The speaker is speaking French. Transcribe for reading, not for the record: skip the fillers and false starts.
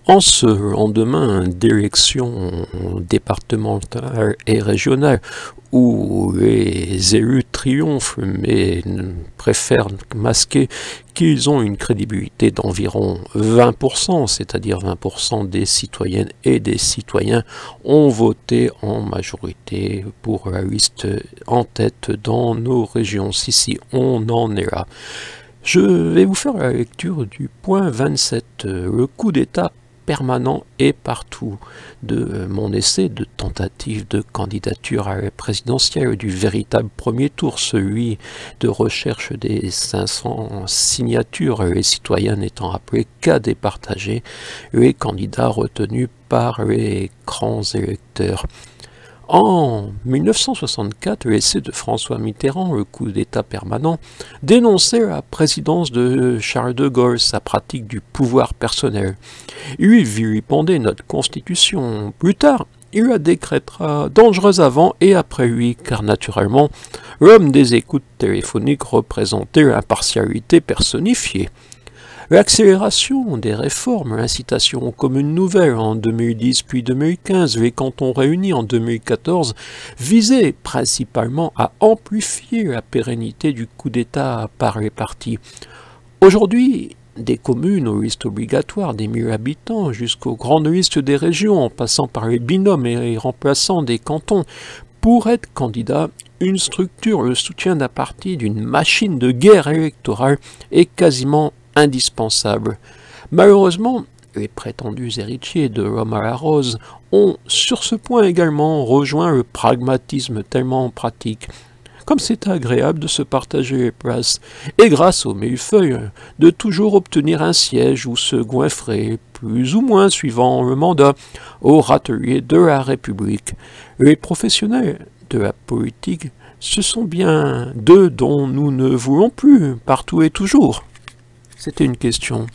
En ce lendemain d'élections départementales et régionales où les élus triomphent mais préfèrent masquer qu'ils ont une crédibilité d'environ 20%, c'est-à-dire 20% des citoyennes et des citoyens ont voté en majorité pour la liste en tête dans nos régions. Si, on en est là. Je vais vous faire la lecture du point 27, le coup d'État permanent et partout, de mon essai de tentative de candidature à la présidentielle du véritable premier tour, celui de recherche des 500 signatures, les citoyens n'étant appelés qu'à départager les candidats retenus par les grands électeurs. En 1964, l'essai de François Mitterrand, le coup d'État permanent, dénonçait la présidence de Charles de Gaulle, sa pratique du pouvoir personnel. Il lui vilipendait notre Constitution. Plus tard, il la décrétera dangereuse avant et après lui, car naturellement, l'homme des écoutes téléphoniques représentait l'impartialité personnifiée. L'accélération des réformes, l'incitation aux communes nouvelles en 2010 puis 2015, les cantons réunis en 2014, visaient principalement à amplifier la pérennité du coup d'État par les partis. Aujourd'hui, des communes aux listes obligatoires des 1000 habitants jusqu'aux grandes listes des régions, en passant par les binômes et les remplaçants des cantons, pour être candidat, une structure, le soutien d'un parti, d'une machine de guerre électorale est quasiment indispensable. Malheureusement, les prétendus héritiers de l'homme à la rose ont sur ce point également rejoint le pragmatisme tellement pratique. Comme c'est agréable de se partager les places, et grâce au millefeuille, de toujours obtenir un siège ou se goinfrer, plus ou moins suivant le mandat, au râtelier de la République. Les professionnels de la politique, ce sont bien d'eux dont nous ne voulons plus, partout et toujours. C'était une question.